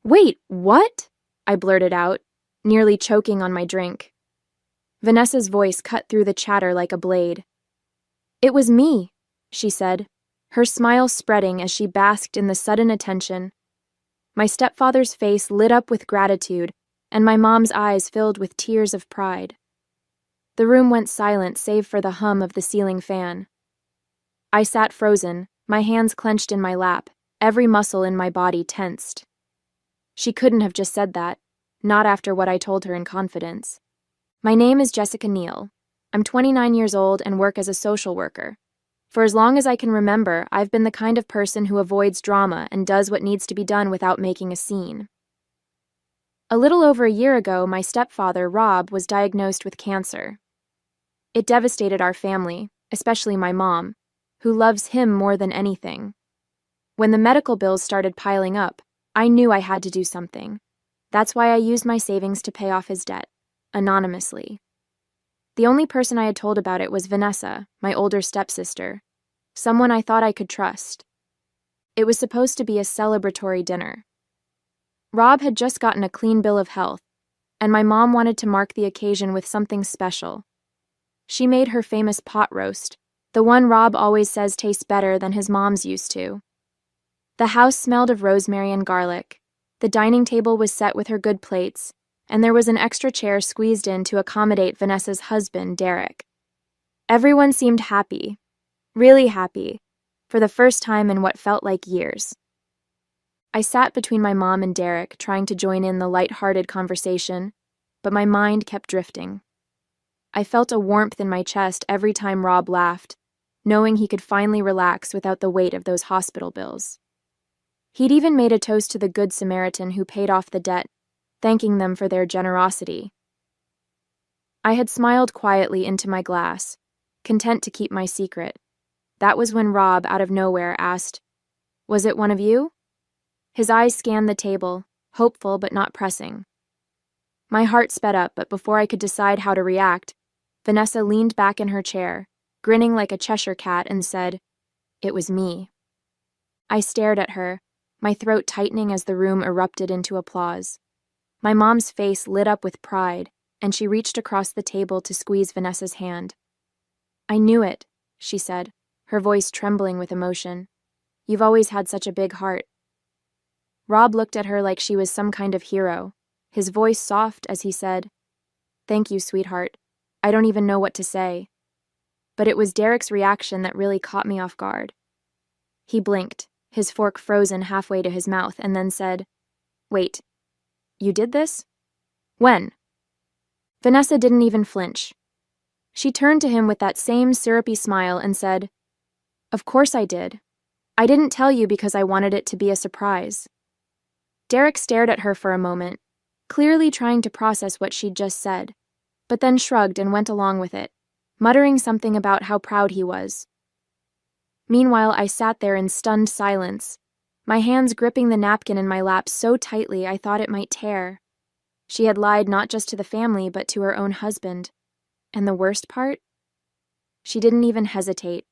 Wait, what? I blurted out, nearly choking on my drink. Vanessa's voice cut through the chatter like a blade. It was me, she said, her smile spreading as she basked in the sudden attention. My stepfather's face lit up with gratitude, and my mom's eyes filled with tears of pride. The room went silent save for the hum of the ceiling fan. I sat frozen, my hands clenched in my lap, every muscle in my body tensed. She couldn't have just said that, not after what I told her in confidence. My name is Jessica Neal. I'm 29 years old and work as a social worker. For as long as I can remember, I've been the kind of person who avoids drama and does what needs to be done without making a scene. A little over a year ago, my stepfather, Rob, was diagnosed with cancer. It devastated our family, especially my mom, who loves him more than anything. When the medical bills started piling up, I knew I had to do something. That's why I used my savings to pay off his debt, anonymously. The only person I had told about it was Vanessa, my older stepsister, someone I thought I could trust. It was supposed to be a celebratory dinner. Rob had just gotten a clean bill of health, and my mom wanted to mark the occasion with something special. She made her famous pot roast, the one Rob always says tastes better than his mom's used to. The house smelled of rosemary and garlic. The dining table was set with her good plates, and there was an extra chair squeezed in to accommodate Vanessa's husband, Derek. Everyone seemed happy, really happy, for the first time in what felt like years. I sat between my mom and Derek, trying to join in the light-hearted conversation, but my mind kept drifting. I felt a warmth in my chest every time Rob laughed, knowing he could finally relax without the weight of those hospital bills. He'd even made a toast to the Good Samaritan who paid off the debt, thanking them for their generosity. I had smiled quietly into my glass, content to keep my secret. That was when Rob, out of nowhere, asked, "Was it one of you?" His eyes scanned the table, hopeful but not pressing. My heart sped up, but before I could decide how to react, Vanessa leaned back in her chair, grinning like a Cheshire cat, and said, "It was me." I stared at her, my throat tightening as the room erupted into applause. My mom's face lit up with pride, and she reached across the table to squeeze Vanessa's hand. "I knew it," she said, her voice trembling with emotion. "You've always had such a big heart." Rob looked at her like she was some kind of hero, his voice soft as he said, "Thank you, sweetheart. I don't even know what to say." But it was Derek's reaction that really caught me off guard. He blinked, his fork frozen halfway to his mouth, and then said, "Wait, you did this? When?" Vanessa didn't even flinch. She turned to him with that same syrupy smile and said, "Of course I did. I didn't tell you because I wanted it to be a surprise." Derek stared at her for a moment, clearly trying to process what she'd just said, but then shrugged and went along with it, muttering something about how proud he was. Meanwhile, I sat there in stunned silence, my hands gripping the napkin in my lap so tightly I thought it might tear. She had lied not just to the family, but to her own husband. And the worst part? She didn't even hesitate.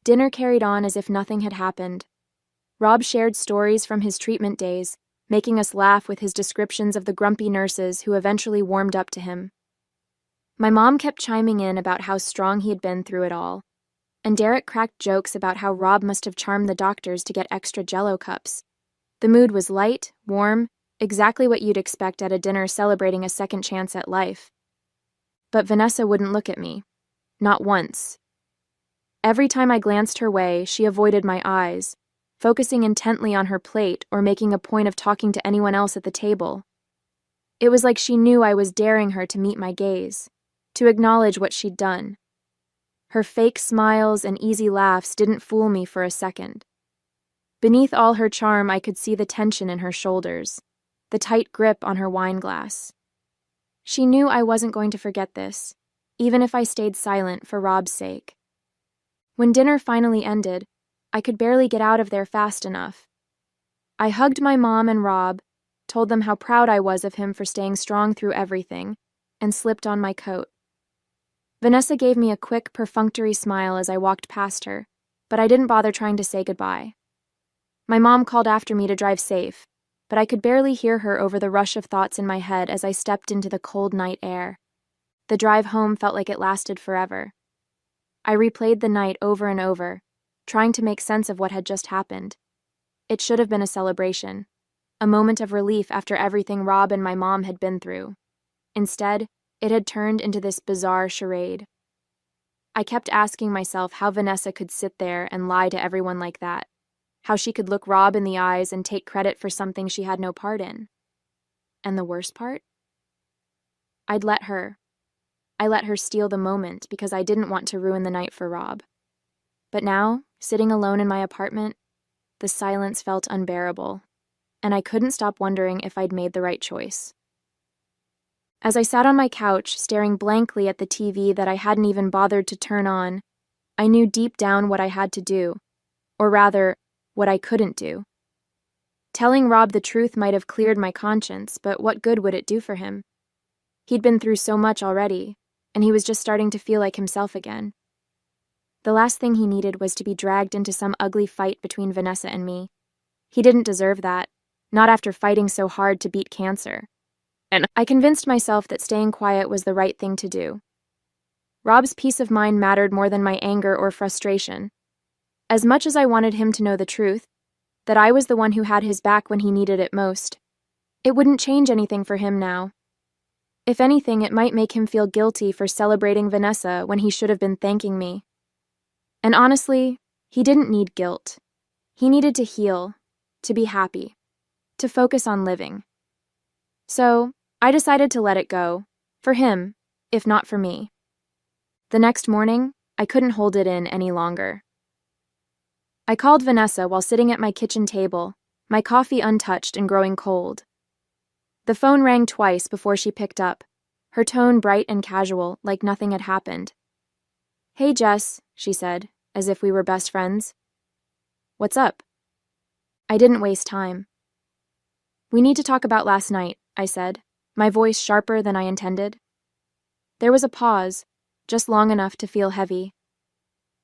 Dinner carried on as if nothing had happened. Rob shared stories from his treatment days, making us laugh with his descriptions of the grumpy nurses who eventually warmed up to him. My mom kept chiming in about how strong he had been through it all, and Derek cracked jokes about how Rob must have charmed the doctors to get extra Jell-O cups. The mood was light, warm, exactly what you'd expect at a dinner celebrating a second chance at life. But Vanessa wouldn't look at me. Not once. Every time I glanced her way, she avoided my eyes, focusing intently on her plate or making a point of talking to anyone else at the table. It was like she knew I was daring her to meet my gaze, to acknowledge what she'd done. Her fake smiles and easy laughs didn't fool me for a second. Beneath all her charm, I could see the tension in her shoulders, the tight grip on her wine glass. She knew I wasn't going to forget this, even if I stayed silent for Rob's sake. When dinner finally ended, I could barely get out of there fast enough. I hugged my mom and Rob, told them how proud I was of him for staying strong through everything, and slipped on my coat. Vanessa gave me a quick, perfunctory smile as I walked past her, but I didn't bother trying to say goodbye. My mom called after me to drive safe, but I could barely hear her over the rush of thoughts in my head as I stepped into the cold night air. The drive home felt like it lasted forever. I replayed the night over and over, trying to make sense of what had just happened. It should have been a celebration, a moment of relief after everything Rob and my mom had been through. Instead, it had turned into this bizarre charade. I kept asking myself how Vanessa could sit there and lie to everyone like that, how she could look Rob in the eyes and take credit for something she had no part in. And the worst part? I let her steal the moment because I didn't want to ruin the night for Rob. But now, sitting alone in my apartment, the silence felt unbearable, and I couldn't stop wondering if I'd made the right choice. As I sat on my couch, staring blankly at the TV that I hadn't even bothered to turn on, I knew deep down what I had to do, or rather, what I couldn't do. Telling Rob the truth might have cleared my conscience, but what good would it do for him? He'd been through so much already, and he was just starting to feel like himself again. The last thing he needed was to be dragged into some ugly fight between Vanessa and me. He didn't deserve that, not after fighting so hard to beat cancer. And I convinced myself that staying quiet was the right thing to do. Rob's peace of mind mattered more than my anger or frustration. As much as I wanted him to know the truth, that I was the one who had his back when he needed it most, it wouldn't change anything for him now. If anything, it might make him feel guilty for celebrating Vanessa when he should have been thanking me. And honestly, he didn't need guilt. He needed to heal, to be happy, to focus on living. So, I decided to let it go, for him, if not for me. The next morning, I couldn't hold it in any longer. I called Vanessa while sitting at my kitchen table, my coffee untouched and growing cold. The phone rang twice before she picked up, her tone bright and casual, like nothing had happened. "Hey, Jess," she said, as if we were best friends. "What's up?" I didn't waste time. "We need to talk about last night," I said, my voice sharper than I intended. There was a pause, just long enough to feel heavy.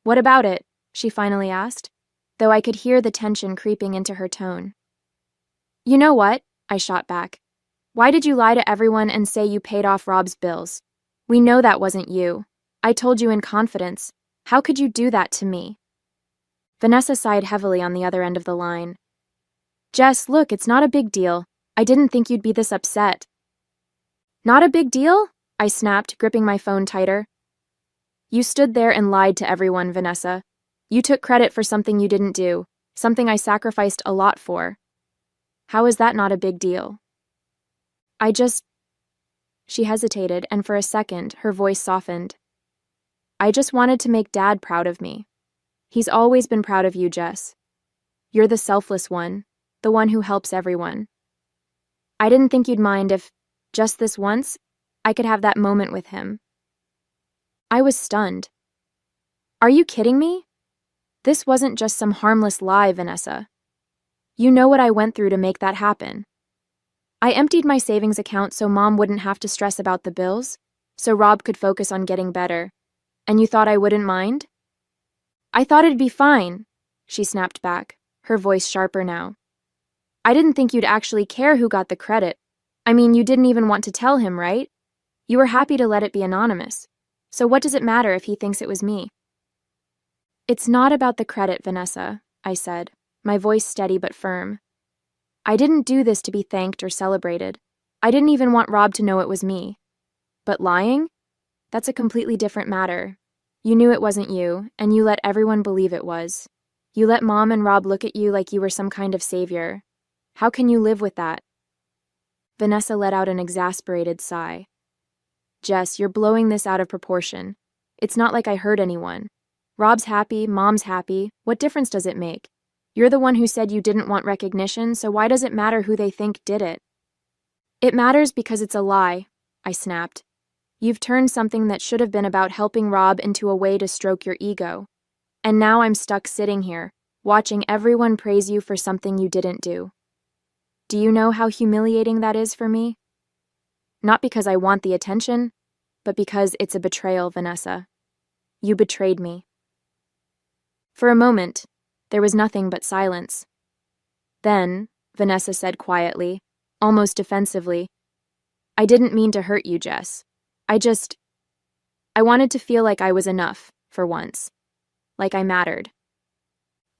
"What about it?" she finally asked, though I could hear the tension creeping into her tone. "You know what?" I shot back. "Why did you lie to everyone and say you paid off Rob's bills? We know that wasn't you. I told you in confidence. How could you do that to me?" Vanessa sighed heavily on the other end of the line. "Jess, look, it's not a big deal. I didn't think you'd be this upset." "Not a big deal?" I snapped, gripping my phone tighter. "You stood there and lied to everyone, Vanessa. You took credit for something you didn't do, something I sacrificed a lot for. How is that not a big deal?" She hesitated, and for a second, her voice softened. "I just wanted to make Dad proud of me. He's always been proud of you, Jess. You're the selfless one, the one who helps everyone. I didn't think you'd mind if, just this once, I could have that moment with him." I was stunned. "Are you kidding me? This wasn't just some harmless lie, Vanessa. You know what I went through to make that happen. I emptied my savings account so Mom wouldn't have to stress about the bills, so Rob could focus on getting better. And you thought I wouldn't mind?" "I thought it'd be fine," she snapped back, her voice sharper now. "I didn't think you'd actually care who got the credit. I mean, you didn't even want to tell him, right? You were happy to let it be anonymous. So what does it matter if he thinks it was me?" "It's not about the credit, Vanessa," I said, my voice steady but firm. "I didn't do this to be thanked or celebrated. I didn't even want Rob to know it was me. But lying? That's a completely different matter. You knew it wasn't you, and you let everyone believe it was. You let Mom and Rob look at you like you were some kind of savior. How can you live with that?" Vanessa let out an exasperated sigh. "Jess, you're blowing this out of proportion. It's not like I hurt anyone. Rob's happy, Mom's happy. What difference does it make? You're the one who said you didn't want recognition, so why does it matter who they think did it?" "It matters because it's a lie," I snapped. "You've turned something that should have been about helping Rob into a way to stroke your ego. And now I'm stuck sitting here, watching everyone praise you for something you didn't do. Do you know how humiliating that is for me? Not because I want the attention, but because it's a betrayal, Vanessa. You betrayed me." For a moment, there was nothing but silence. Then, Vanessa said quietly, almost defensively. I didn't mean to hurt you, Jess. I wanted to feel like I was enough, for once. Like I mattered.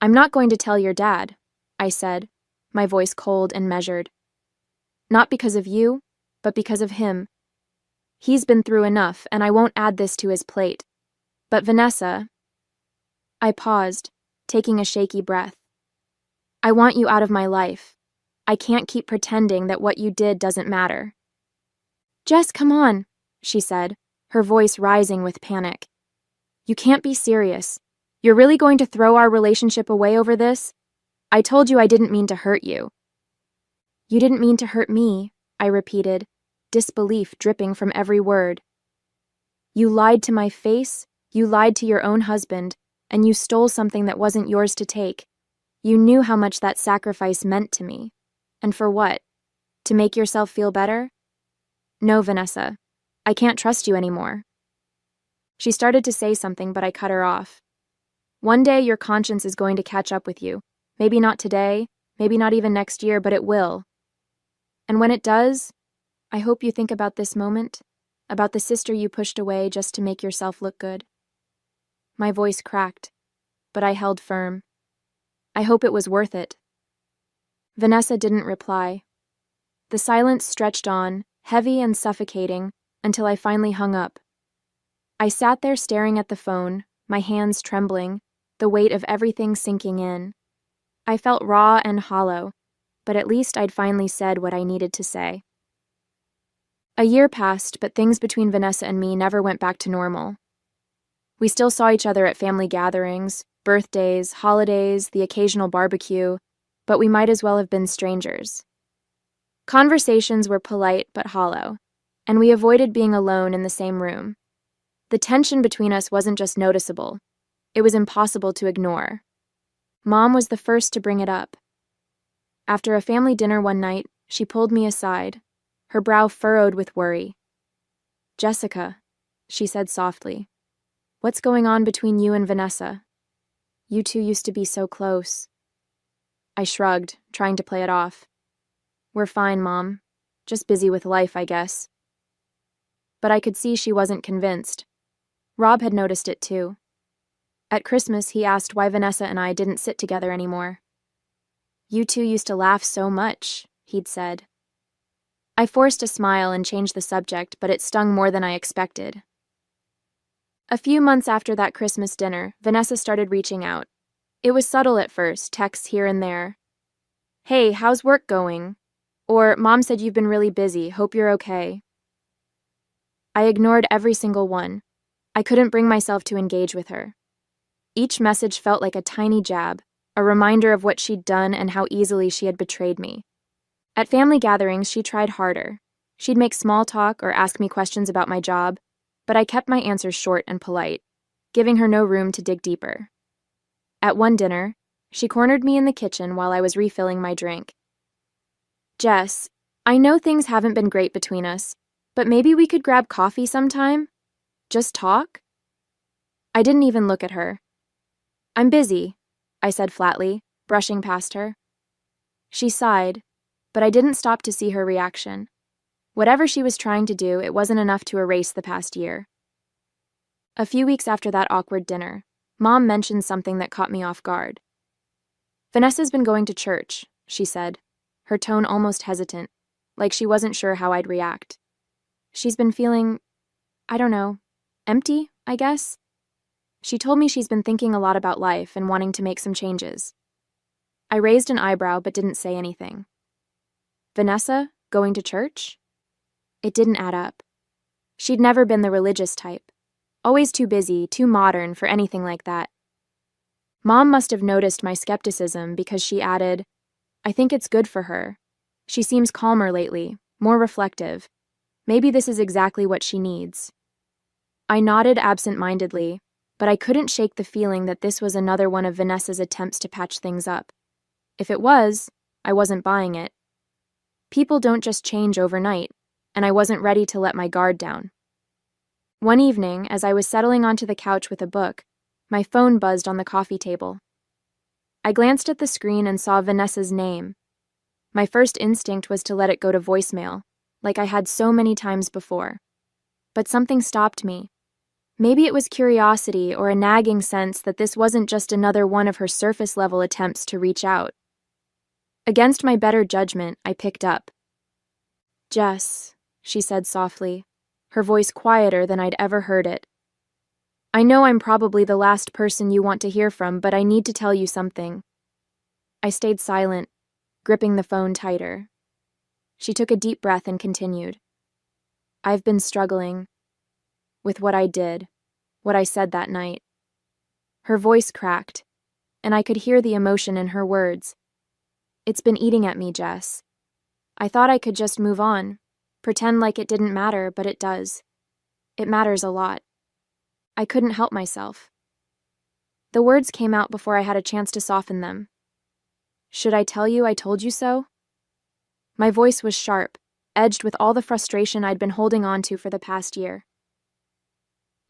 I'm not going to tell your dad, I said, my voice cold and measured. Not because of you, but because of him. He's been through enough, and I won't add this to his plate. But Vanessa... I paused, taking a shaky breath. I want you out of my life. I can't keep pretending that what you did doesn't matter. Jess, come on, she said, her voice rising with panic. You can't be serious. You're really going to throw our relationship away over this? I told you I didn't mean to hurt you. You didn't mean to hurt me, I repeated, disbelief dripping from every word. You lied to my face, you lied to your own husband, and you stole something that wasn't yours to take. You knew how much that sacrifice meant to me. And for what? To make yourself feel better? No, Vanessa. I can't trust you anymore. She started to say something, but I cut her off. One day your conscience is going to catch up with you. Maybe not today, maybe not even next year, but it will. And when it does, I hope you think about this moment, about the sister you pushed away just to make yourself look good. My voice cracked, but I held firm. I hope it was worth it. Vanessa didn't reply. The silence stretched on, heavy and suffocating, until I finally hung up. I sat there staring at the phone, my hands trembling, the weight of everything sinking in. I felt raw and hollow, but at least I'd finally said what I needed to say. A year passed, but things between Vanessa and me never went back to normal. We still saw each other at family gatherings, birthdays, holidays, the occasional barbecue, but we might as well have been strangers. Conversations were polite but hollow, and we avoided being alone in the same room. The tension between us wasn't just noticeable, it was impossible to ignore. Mom was the first to bring it up. After a family dinner one night, she pulled me aside, her brow furrowed with worry. Jessica, she said softly, what's going on between you and Vanessa? You two used to be so close. I shrugged, trying to play it off. We're fine, Mom. Just busy with life, I guess. But I could see she wasn't convinced. Rob had noticed it too. At Christmas, he asked why Vanessa and I didn't sit together anymore. You two used to laugh so much, he'd said. I forced a smile and changed the subject, but it stung more than I expected. A few months after that Christmas dinner, Vanessa started reaching out. It was subtle at first, texts here and there. Hey, how's work going? Or, Mom said you've been really busy, hope you're okay. I ignored every single one. I couldn't bring myself to engage with her. Each message felt like a tiny jab, a reminder of what she'd done and how easily she had betrayed me. At family gatherings, she tried harder. She'd make small talk or ask me questions about my job, but I kept my answers short and polite, giving her no room to dig deeper. At one dinner, she cornered me in the kitchen while I was refilling my drink. Jess, I know things haven't been great between us, but maybe we could grab coffee sometime? Just talk? I didn't even look at her. I'm busy, I said flatly, brushing past her. She sighed, but I didn't stop to see her reaction. Whatever she was trying to do, it wasn't enough to erase the past year. A few weeks after that awkward dinner, Mom mentioned something that caught me off guard. Vanessa's been going to church, she said, her tone almost hesitant, like she wasn't sure how I'd react. She's been feeling, I don't know, empty, I guess? She told me she's been thinking a lot about life and wanting to make some changes. I raised an eyebrow but didn't say anything. Vanessa, going to church? It didn't add up. She'd never been the religious type. Always too busy, too modern for anything like that. Mom must have noticed my skepticism because she added, I think it's good for her. She seems calmer lately, more reflective. Maybe this is exactly what she needs. I nodded absent-mindedly, but I couldn't shake the feeling that this was another one of Vanessa's attempts to patch things up. If it was, I wasn't buying it. People don't just change overnight, and I wasn't ready to let my guard down. One evening, as I was settling onto the couch with a book, my phone buzzed on the coffee table. I glanced at the screen and saw Vanessa's name. My first instinct was to let it go to voicemail, like I had so many times before. But something stopped me. Maybe it was curiosity or a nagging sense that this wasn't just another one of her surface-level attempts to reach out. Against my better judgment, I picked up. "Jess," she said softly, her voice quieter than I'd ever heard it. "I know I'm probably the last person you want to hear from, but I need to tell you something." I stayed silent, gripping the phone tighter. She took a deep breath and continued. "I've been struggling with what I did, what I said that night." Her voice cracked, and I could hear the emotion in her words. "It's been eating at me, Jess. I thought I could just move on, pretend like it didn't matter, but it does. It matters a lot. I couldn't help myself." The words came out before I had a chance to soften them. "Should I tell you I told you so?" My voice was sharp, edged with all the frustration I'd been holding on to for the past year.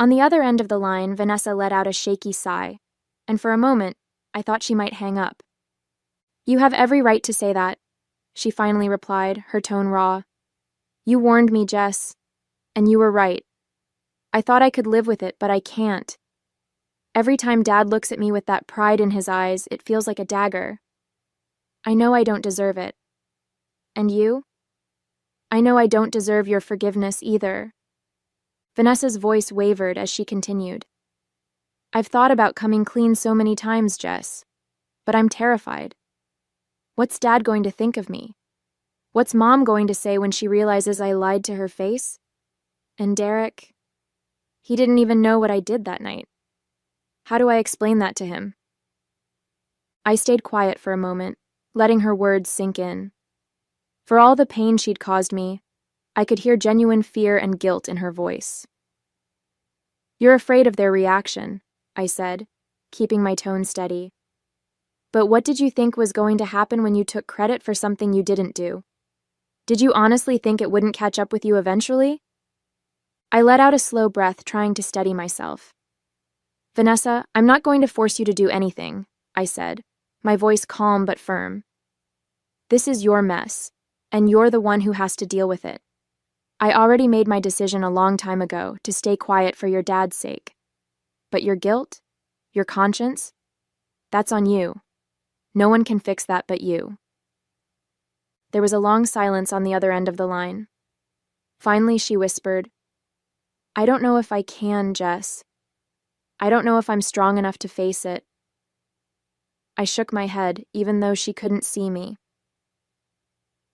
On the other end of the line, Vanessa let out a shaky sigh, and for a moment, I thought she might hang up. "You have every right to say that," she finally replied, her tone raw. "You warned me, Jess, and you were right. I thought I could live with it, but I can't. Every time Dad looks at me with that pride in his eyes, it feels like a dagger. I know I don't deserve it. And you? I know I don't deserve your forgiveness either." Vanessa's voice wavered as she continued. "I've thought about coming clean so many times, Jess, but I'm terrified. What's Dad going to think of me? What's Mom going to say when she realizes I lied to her face? And Derek, he didn't even know what I did that night. How do I explain that to him?" I stayed quiet for a moment, letting her words sink in. For all the pain she'd caused me, I could hear genuine fear and guilt in her voice. "You're afraid of their reaction," I said, keeping my tone steady. "But what did you think was going to happen when you took credit for something you didn't do? Did you honestly think it wouldn't catch up with you eventually?" I let out a slow breath, trying to steady myself. "Vanessa, I'm not going to force you to do anything," I said, my voice calm but firm. "This is your mess, and you're the one who has to deal with it. I already made my decision a long time ago to stay quiet for your dad's sake. But your guilt, your conscience, that's on you. No one can fix that but you." There was a long silence on the other end of the line. Finally, she whispered, "I don't know if I can, Jess. I don't know if I'm strong enough to face it." I shook my head, even though she couldn't see me.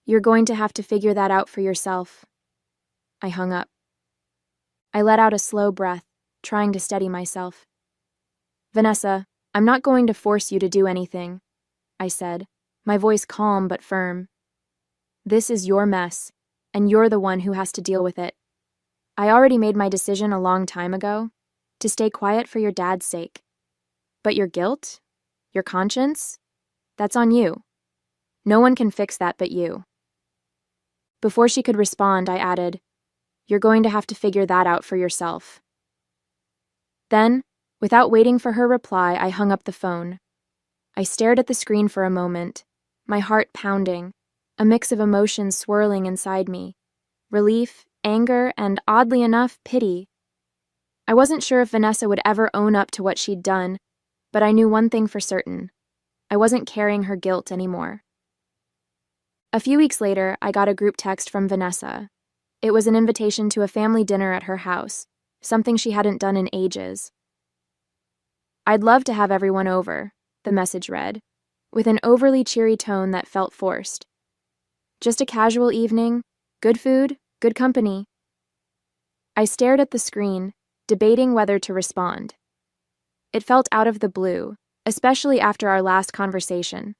"You're going to have to figure that out for yourself." I hung up. I let out a slow breath, trying to steady myself. "Vanessa, I'm not going to force you to do anything," I said, my voice calm but firm. "This is your mess, and you're the one who has to deal with it. I already made my decision a long time ago, to stay quiet for your dad's sake. But your guilt, your conscience, that's on you. No one can fix that but you." Before she could respond, I added, "You're going to have to figure that out for yourself." Then, without waiting for her reply, I hung up the phone. I stared at the screen for a moment, my heart pounding, a mix of emotions swirling inside me: relief, anger, and, oddly enough, pity. I wasn't sure if Vanessa would ever own up to what she'd done, but I knew one thing for certain: I wasn't carrying her guilt anymore. A few weeks later, I got a group text from Vanessa. It was an invitation to a family dinner at her house, something she hadn't done in ages. "I'd love to have everyone over," the message read, with an overly cheery tone that felt forced. "Just a casual evening, good food, good company." I stared at the screen, debating whether to respond. It felt out of the blue, especially after our last conversation.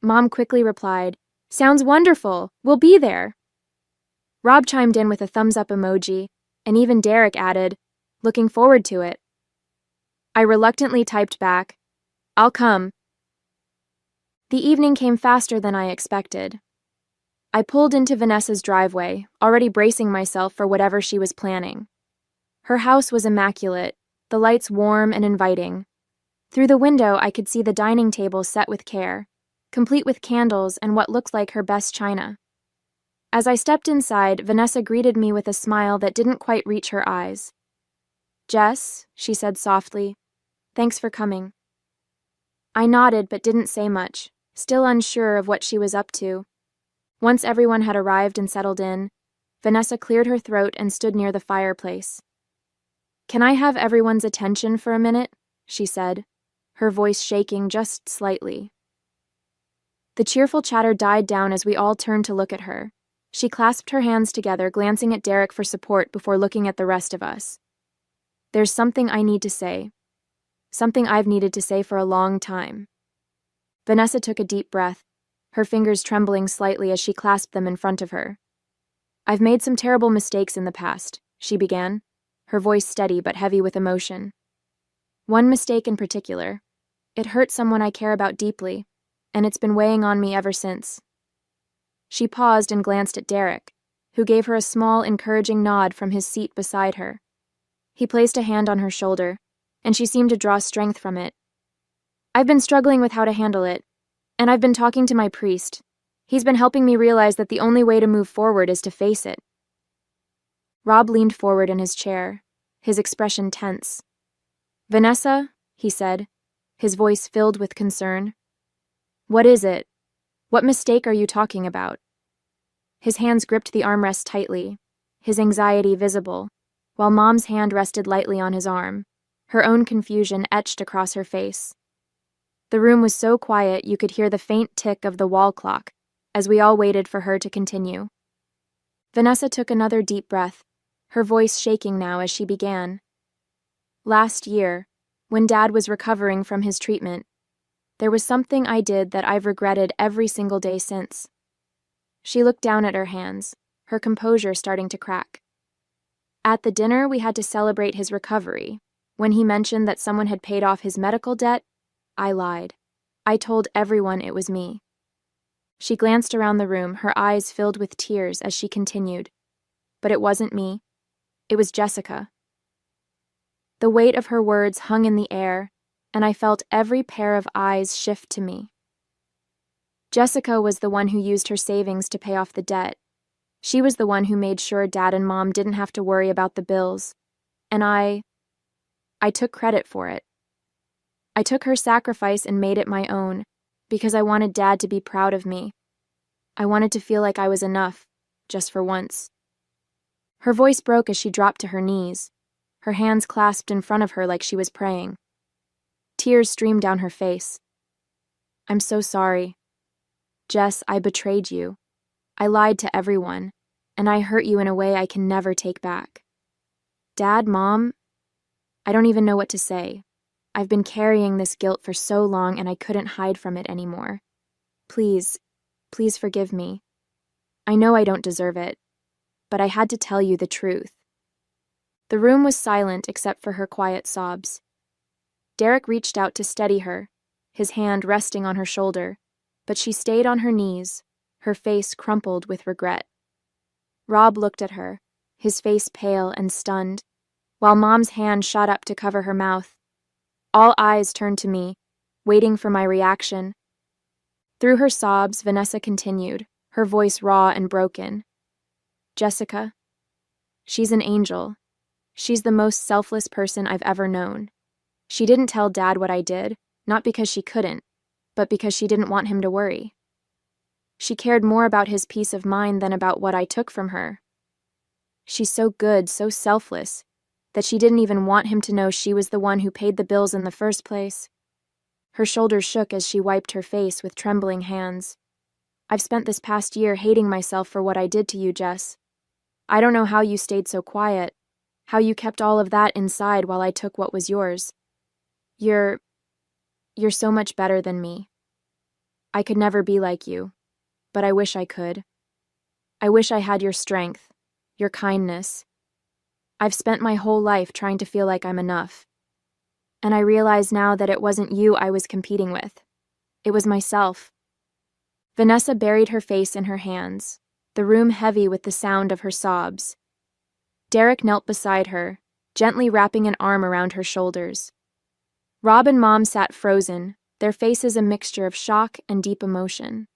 Mom quickly replied, "Sounds wonderful, we'll be there." Rob chimed in with a thumbs-up emoji, and even Derek added, "Looking forward to it." I reluctantly typed back, "I'll come." The evening came faster than I expected. I pulled into Vanessa's driveway, already bracing myself for whatever she was planning. Her house was immaculate, the lights warm and inviting. Through the window, I could see the dining table set with care, complete with candles and what looked like her best china. As I stepped inside, Vanessa greeted me with a smile that didn't quite reach her eyes. "Jess," she said softly, "thanks for coming." I nodded but didn't say much, still unsure of what she was up to. Once everyone had arrived and settled in, Vanessa cleared her throat and stood near the fireplace. "Can I have everyone's attention for a minute?" she said, her voice shaking just slightly. The cheerful chatter died down as we all turned to look at her. She clasped her hands together, glancing at Derek for support before looking at the rest of us. "There's something I need to say. Something I've needed to say for a long time." Vanessa took a deep breath, her fingers trembling slightly as she clasped them in front of her. "I've made some terrible mistakes in the past," she began, her voice steady but heavy with emotion. "One mistake in particular. It hurt someone I care about deeply, and it's been weighing on me ever since." She paused and glanced at Derek, who gave her a small, encouraging nod from his seat beside her. He placed a hand on her shoulder, and she seemed to draw strength from it. "I've been struggling with how to handle it, and I've been talking to my priest. He's been helping me realize that the only way to move forward is to face it." Rob leaned forward in his chair, his expression tense. "Vanessa," he said, his voice filled with concern. "What is it? What mistake are you talking about?" His hands gripped the armrest tightly, his anxiety visible, while Mom's hand rested lightly on his arm, her own confusion etched across her face. The room was so quiet you could hear the faint tick of the wall clock as we all waited for her to continue. Vanessa took another deep breath, her voice shaking now as she began. "Last year, when Dad was recovering from his treatment, there was something I did that I've regretted every single day since." She looked down at her hands, her composure starting to crack. "At the dinner we had to celebrate his recovery. When he mentioned that someone had paid off his medical debt, I lied. I told everyone it was me." She glanced around the room, her eyes filled with tears as she continued. "But it wasn't me. It was Jessica." The weight of her words hung in the air, and I felt every pair of eyes shift to me. Jessica was the one who used her savings to pay off the debt. She was the one who made sure Dad and Mom didn't have to worry about the bills. And I took credit for it. I took her sacrifice and made it my own, because I wanted Dad to be proud of me. I wanted to feel like I was enough, just for once. Her voice broke as she dropped to her knees, her hands clasped in front of her like she was praying. Tears streamed down her face. "I'm so sorry. Jess, I betrayed you. I lied to everyone, and I hurt you in a way I can never take back. Dad, Mom, I don't even know what to say. I've been carrying this guilt for so long and I couldn't hide from it anymore. Please, please forgive me. I know I don't deserve it, but I had to tell you the truth." The room was silent except for her quiet sobs. Derek reached out to steady her, his hand resting on her shoulder, but she stayed on her knees, her face crumpled with regret. Rob looked at her, his face pale and stunned, while Mom's hand shot up to cover her mouth. All eyes turned to me, waiting for my reaction. Through her sobs, Vanessa continued, her voice raw and broken. "Jessica, she's an angel. She's the most selfless person I've ever known. She didn't tell Dad what I did, not because she couldn't, but because she didn't want him to worry. She cared more about his peace of mind than about what I took from her. She's so good, so selfless, that she didn't even want him to know she was the one who paid the bills in the first place." Her shoulders shook as she wiped her face with trembling hands. "I've spent this past year hating myself for what I did to you, Jess. I don't know how you stayed so quiet, how you kept all of that inside while I took what was yours. You're so much better than me. I could never be like you, but I wish I could. I wish I had your strength, your kindness. I've spent my whole life trying to feel like I'm enough. And I realize now that it wasn't you I was competing with. It was myself." Vanessa buried her face in her hands, the room heavy with the sound of her sobs. Derek knelt beside her, gently wrapping an arm around her shoulders. Rob and Mom sat frozen, their faces a mixture of shock and deep emotion.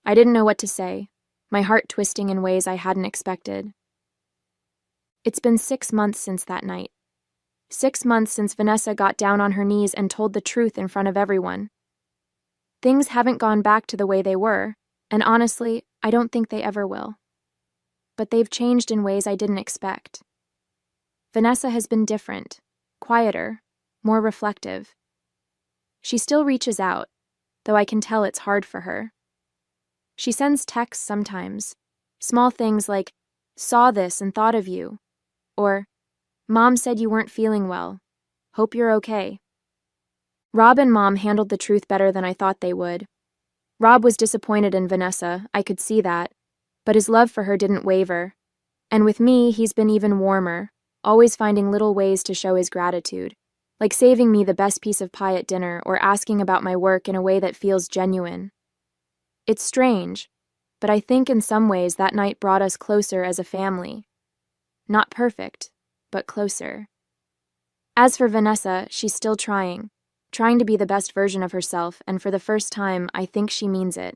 I didn't know what to say, my heart twisting in ways I hadn't expected. It's been 6 months since that night. 6 months since Vanessa got down on her knees and told the truth in front of everyone. Things haven't gone back to the way they were, and honestly, I don't think they ever will. But they've changed in ways I didn't expect. Vanessa has been different, quieter, more reflective. She still reaches out, though I can tell it's hard for her. She sends texts sometimes, small things like, "Saw this and thought of you," or, "Mom said you weren't feeling well. Hope you're okay." Rob and Mom handled the truth better than I thought they would. Rob was disappointed in Vanessa, I could see that, but his love for her didn't waver. And with me, he's been even warmer, always finding little ways to show his gratitude, like saving me the best piece of pie at dinner or asking about my work in a way that feels genuine. It's strange, but I think in some ways that night brought us closer as a family. Not perfect, but closer. As for Vanessa, she's still trying to be the best version of herself, and for the first time, I think she means it.